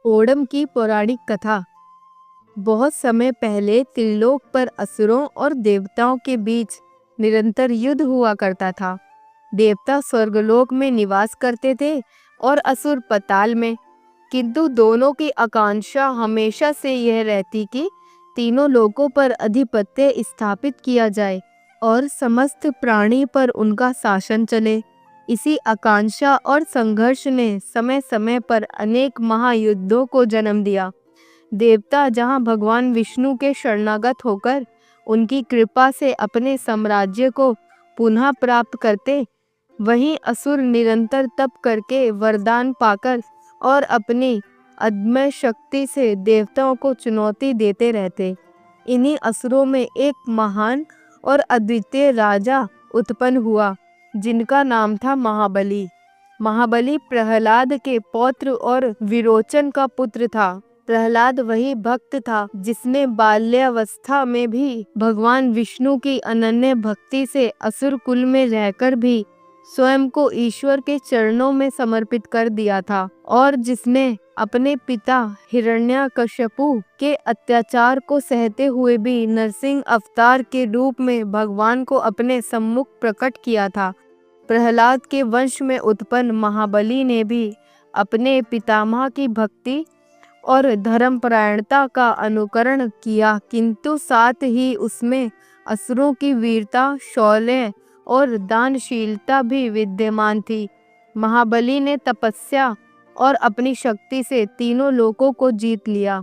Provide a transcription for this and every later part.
ओणम की पौराणिक कथा। बहुत समय पहले त्रिलोक पर असुरों और देवताओं के बीच निरंतर युद्ध हुआ करता था। देवता स्वर्गलोक में निवास करते थे और असुर पाताल में, किंतु दोनों की आकांक्षा हमेशा से यह रहती कि तीनों लोकों पर अधिपत्य स्थापित किया जाए और समस्त प्राणी पर उनका शासन चले। इसी आकांक्षा और संघर्ष ने समय समय पर अनेक महायुद्धों को जन्म दिया। देवता जहाँ भगवान विष्णु के शरणागत होकर उनकी कृपा से अपने साम्राज्य को पुनः प्राप्त करते, वहीं असुर निरंतर तप करके वरदान पाकर और अपनी अदम्य शक्ति से देवताओं को चुनौती देते रहते। इन्हीं असुरों में एक महान और अद्वितीय राजा उत्पन्न हुआ, जिनका नाम था महाबली। महाबली प्रहलाद के पौत्र और विरोचन का पुत्र था। प्रहलाद वही भक्त था जिसने बाल्यावस्था में भी भगवान विष्णु की अनन्य भक्ति से असुर कुल में रहकर भी स्वयं को ईश्वर के चरणों में समर्पित कर दिया था, और जिसने अपने पिता हिरण्यकश्यपु के अत्याचार को सहते हुए भी नरसिंह अवतार के रूप में भगवान को अपने सम्मुख प्रकट किया था। प्रहलाद के वंश में उत्पन्न महाबली ने भी अपने पितामह की भक्ति और धर्मपरायणता का अनुकरण किया, किंतु साथ ही उसमें असुरों की वीरता, शौर्य और दानशीलता भी विद्यमान थी। महाबली ने तपस्या और अपनी शक्ति से तीनों लोकों को जीत लिया।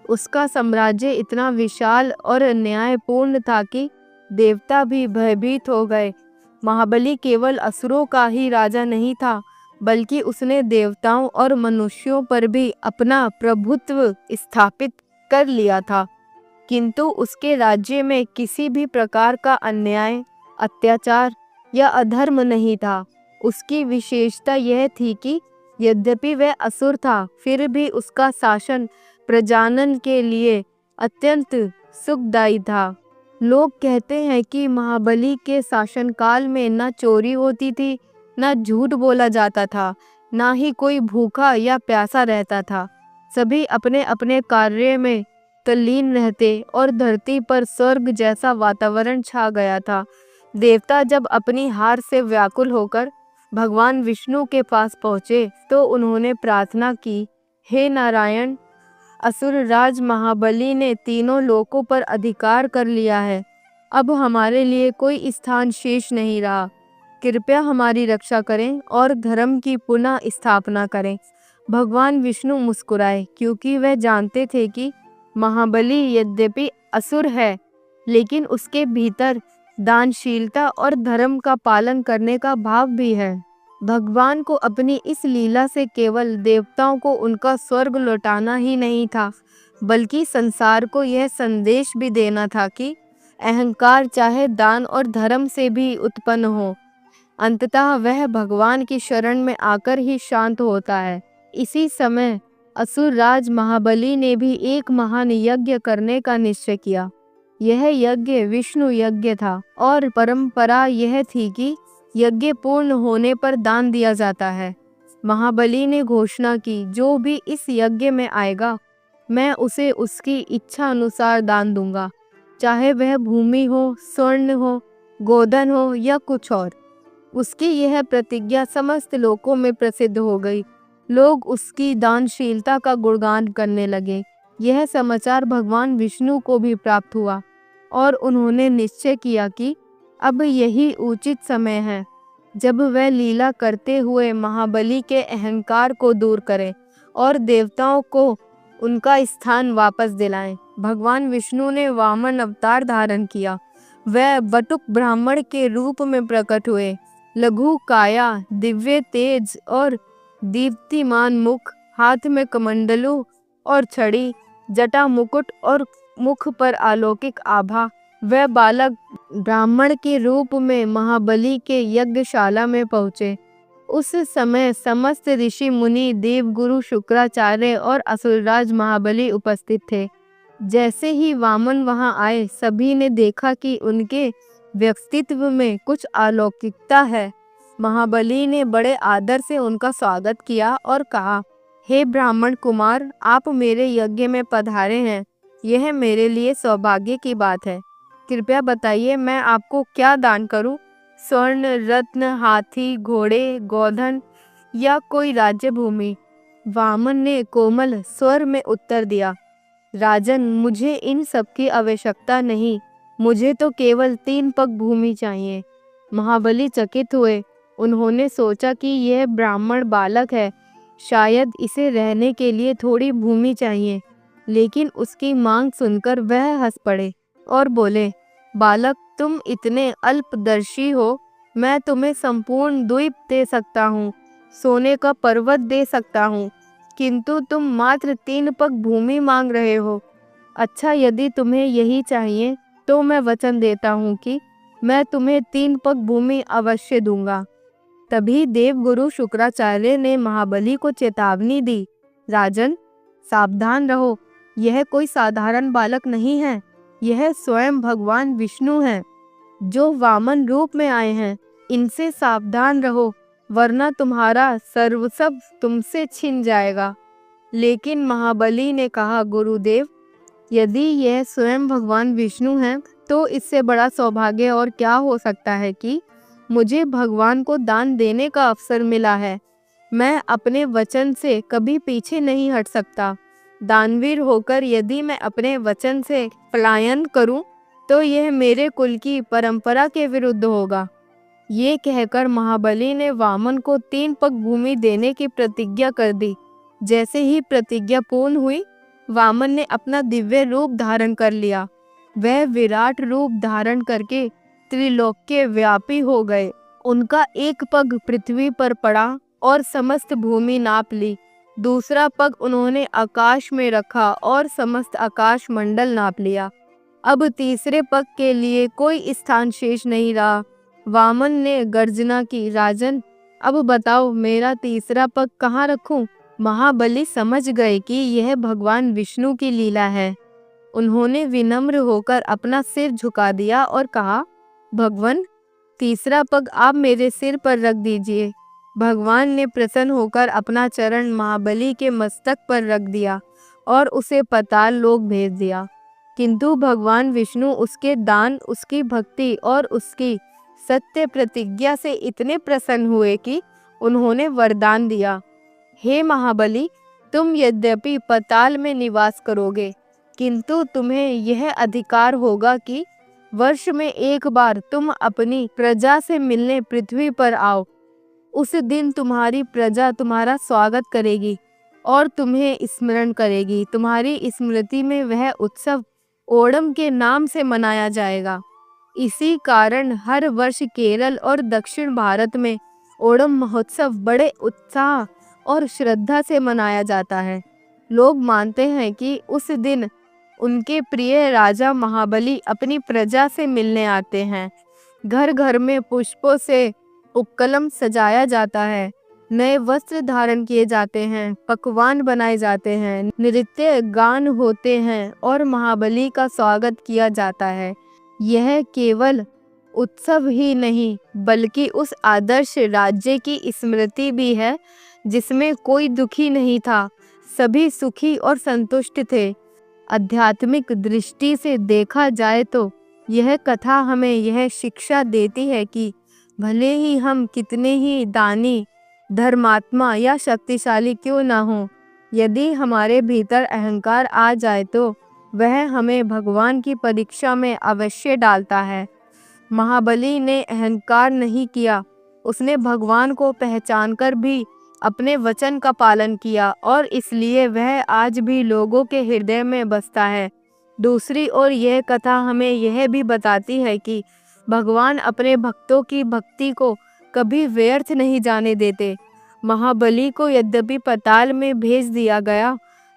उसका साम्राज्य इतना विशाल और न्यायपूर्ण था कि देवता भी भयभीत हो गए। महाबली केवल असुरों का ही राजा नहीं था, बल्कि उसने देवताओं और मनुष्यों पर भी अपना प्रभुत्व स्थापित कर लिया था। किंतु उसके राज्य में किसी भी प्रकार का अन्याय, अत्याचार या अधर्म नहीं था। उसकी विशेषता यह थी कि यद्यपि वह असुर था, फिर भी उसका शासन प्रजानन के लिए अत्यंत सुखदायी था। लोग कहते हैं कि महाबली के शासनकाल में न चोरी होती थी, न झूठ बोला जाता था, न ही कोई भूखा या प्यासा रहता था। सभी अपने अपने कार्य में तल्लीन रहते और धरती पर स्वर्ग जैसा वातावरण छा गया था। देवता जब अपनी हार से व्याकुल होकर भगवान विष्णु के पास पहुँचे तो उन्होंने प्रार्थना की, हे नारायण, असुर राज महाबली ने तीनों लोकों पर अधिकार कर लिया है। अब हमारे लिए कोई स्थान शेष नहीं रहा। कृपया हमारी रक्षा करें और धर्म की पुनः स्थापना करें। भगवान विष्णु मुस्कुराए, क्योंकि वह जानते थे कि महाबली यद्यपि असुर है, लेकिन उसके भीतर दानशीलता और धर्म का पालन करने का भाव भी है। भगवान को अपनी इस लीला से केवल देवताओं को उनका स्वर्ग लौटाना ही नहीं था, बल्कि संसार को यह संदेश भी देना था कि अहंकार चाहे दान और धर्म से भी उत्पन्न हो, अंततः वह भगवान की शरण में आकर ही शांत होता है। इसी समय असुर राज महाबली ने भी एक महान यज्ञ करने का निश्चय किया। यह यज्ञ विष्णु यज्ञ था और परंपरा यह थी कि यज्ञ पूर्ण होने पर दान दिया जाता है। महाबली ने घोषणा की, जो भी इस यज्ञ में आएगा, मैं उसे उसकी इच्छा अनुसार दान दूंगा, चाहे वह भूमि हो, स्वर्ण हो, गोधन हो या कुछ और। उसकी यह प्रतिज्ञा समस्त लोकों में प्रसिद्ध हो गई। लोग उसकी दानशीलता का गुणगान करने लगे। यह समाचार भगवान विष्णु को भी प्राप्त हुआ और उन्होंने निश्चय किया कि अब यही उचित समय है जब वह लीला करते हुए महाबली के अहंकार को दूर करें और देवताओं को उनका स्थान वापस दिलाएं। भगवान विष्णु ने वामन अवतार धारण किया। वह बटुक ब्राह्मण के रूप में प्रकट हुए। लघु काया, दिव्य तेज और दीप्तिमान मुख, हाथ में कमंडलू और छड़ी, जटा मुकुट और मुख पर अलौकिक आभा। वह बालक ब्राह्मण के रूप में महाबली के यज्ञशाला में पहुँचे। उस समय समस्त ऋषि मुनि, देवगुरु शुक्राचार्य और असुरराज महाबली उपस्थित थे। जैसे ही वामन वहां आए, सभी ने देखा कि उनके व्यक्तित्व में कुछ अलौकिकता है। महाबली ने बड़े आदर से उनका स्वागत किया और कहा, हे ब्राह्मण कुमार, आप मेरे यज्ञ में पधारे हैं, यह मेरे लिए सौभाग्य की बात है। कृपया बताइए मैं आपको क्या दान करूं? स्वर्ण, रत्न, हाथी, घोड़े, गोधन या कोई राज्य भूमि? वामन ने कोमल स्वर में उत्तर दिया, राजन, मुझे इन सब की आवश्यकता नहीं, मुझे तो केवल 3 पग भूमि चाहिए। महाबली चकित हुए। उन्होंने सोचा कि यह ब्राह्मण बालक है, शायद इसे रहने के लिए थोड़ी भूमि चाहिए। लेकिन उसकी मांग सुनकर वह हंस पड़े और बोले, बालक, तुम इतने अल्पदर्शी हो, मैं तुम्हें संपूर्ण द्वीप दे सकता हूँ, सोने का पर्वत दे सकता हूँ, किंतु तुम मात्र 3 पग भूमि मांग रहे हो। अच्छा, यदि तुम्हें यही चाहिए तो मैं वचन देता हूँ कि मैं तुम्हें 3 पग भूमि अवश्य दूंगा। तभी देवगुरु शुक्राचार्य ने महाबली को चेतावनी दी, राजन, सावधान रहो, यह कोई साधारण बालक नहीं है, यह स्वयं भगवान विष्णु हैं, जो वामन रूप में आए हैं। इनसे सावधान रहो, वरना तुम्हारा सर्वस्व तुमसे छिन जाएगा। लेकिन महाबली ने कहा, गुरुदेव, यदि यह स्वयं भगवान विष्णु हैं, तो इससे बड़ा सौभाग्य और क्या हो सकता है कि मुझे भगवान को दान देने का अवसर मिला है। मैं अपने वचन से कभी पीछे नहीं हट सकता। दानवीर होकर यदि मैं अपने वचन से पलायन करूं, तो यह मेरे कुल की परंपरा के विरुद्ध होगा। ये कहकर महाबली ने वामन को 3 पग भूमि देने की प्रतिज्ञा कर दी। जैसे ही प्रतिज्ञा पूर्ण हुई, वामन ने अपना दिव्य रूप धारण कर लिया। वह विराट रूप धारण करके त्रिलोक्य व्यापी हो गए। उनका एक पग पृथ्वी पर पड़ा और समस्त भूमि नाप ली। दूसरा पग उन्होंने आकाश में रखा और समस्त आकाश मंडल नाप लिया। अब तीसरे पग के लिए कोई स्थान शेष नहीं रहा। वामन ने गर्जना की, राजन, अब बताओ मेरा तीसरा पग कहाँ रखूं? महाबली समझ गए कि यह भगवान विष्णु की लीला है। उन्होंने विनम्र होकर अपना सिर झुका दिया और कहा, भगवान, तीसरा पग आप मेरे सिर पर रख दीजिए। भगवान ने प्रसन्न होकर अपना चरण महाबली के मस्तक पर रख दिया और उसे पाताल लोक भेज दिया। किंतु भगवान विष्णु उसके दान, उसकी भक्ति और उसकी सत्य प्रतिज्ञा से इतने प्रसन्न हुए कि उन्होंने वरदान दिया, हे महाबली, तुम यद्यपि पाताल में निवास करोगे, किंतु तुम्हें यह अधिकार होगा कि वर्ष में एक बार तुम अपनी प्रजा से मिलने पृथ्वी पर आओ। उस दिन तुम्हारी प्रजा तुम्हारा स्वागत करेगी और तुम्हें स्मरण करेगी। तुम्हारी स्मृति में वह उत्सव ओणम के नाम से मनाया जाएगा। इसी कारण हर वर्ष केरल और दक्षिण भारत में ओणम महोत्सव बड़े उत्साह और श्रद्धा से मनाया जाता है। लोग मानते हैं कि उस दिन उनके प्रिय राजा महाबली अपनी प्रजा से मिलने आते हैं। घर घर में पुष्पों से उपकलम सजाया जाता है, नए वस्त्र धारण किए जाते हैं, पकवान बनाए जाते हैं, नृत्य गान होते हैं और महाबली का स्वागत किया जाता है। यह केवल उत्सव ही नहीं, बल्कि उस आदर्श राज्य की स्मृति भी है जिसमें कोई दुखी नहीं था, सभी सुखी और संतुष्ट थे। आध्यात्मिक दृष्टि से देखा जाए तो यह कथा हमें यह शिक्षा देती है कि भले ही हम कितने ही दानी, धर्मात्मा या शक्तिशाली क्यों ना हो, यदि हमारे भीतर अहंकार आ जाए तो वह हमें भगवान की परीक्षा में अवश्य डालता है। महाबली ने अहंकार नहीं किया, उसने भगवान को पहचानकर भी अपने वचन का पालन किया और इसलिए वह आज भी लोगों के हृदय में बसता है। दूसरी ओर यह कथा हमें यह भी बताती है कि भगवान अपने भक्तों की भक्ति को कभी व्यर्थ नहीं जाने देते। महाबली को यद्यपि पाताल में भेज दिया गया,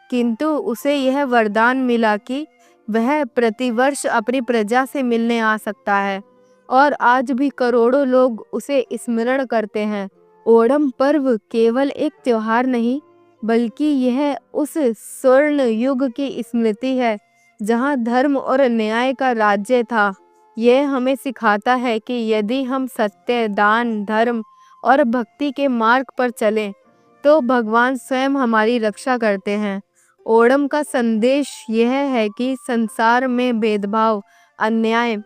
किंतु उसे यह वरदान मिला कि वह प्रतिवर्ष अपनी प्रजा से मिलने आ सकता है और आज भी करोड़ों लोग उसे स्मरण करते हैं। ओणम पर्व केवल एक त्योहार नहीं, बल्कि यह उस स्वर्ण युग की स्मृति है जहां धर्म और न्याय का राज्य था। यह हमें सिखाता है कि यदि हम सत्य, दान, धर्म और भक्ति के मार्ग पर चलें, तो भगवान स्वयं हमारी रक्षा करते हैं। ओणम का संदेश यह है कि संसार में भेदभाव, अन्याय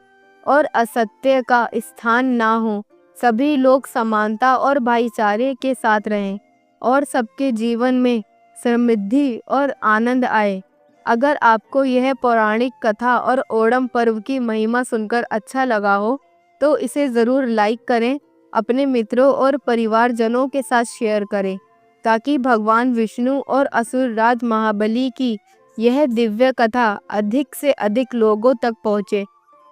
और असत्य का स्थान ना हो। सभी लोग समानता और भाईचारे के साथ रहें और सबके जीवन में समृद्धि और आनंद आए। अगर आपको यह पौराणिक कथा और ओणम पर्व की महिमा सुनकर अच्छा लगा हो तो इसे ज़रूर लाइक करें, अपने मित्रों और परिवारजनों के साथ शेयर करें ताकि भगवान विष्णु और असुरराज महाबली की यह दिव्य कथा अधिक से अधिक लोगों तक पहुँचे।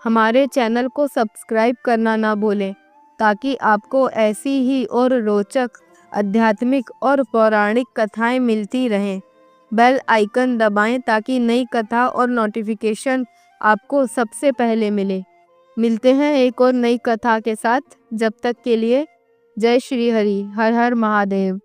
हमारे चैनल को सब्सक्राइब करना ना भूलें ताकि आपको ऐसी ही और रोचक आध्यात्मिक और पौराणिक कथाएं मिलती रहें। बेल आइकन दबाएं ताकि नई कथा और नोटिफिकेशन आपको सबसे पहले मिले। मिलते हैं एक और नई कथा के साथ। जब तक के लिए जय श्री हरि। हर हर महादेव।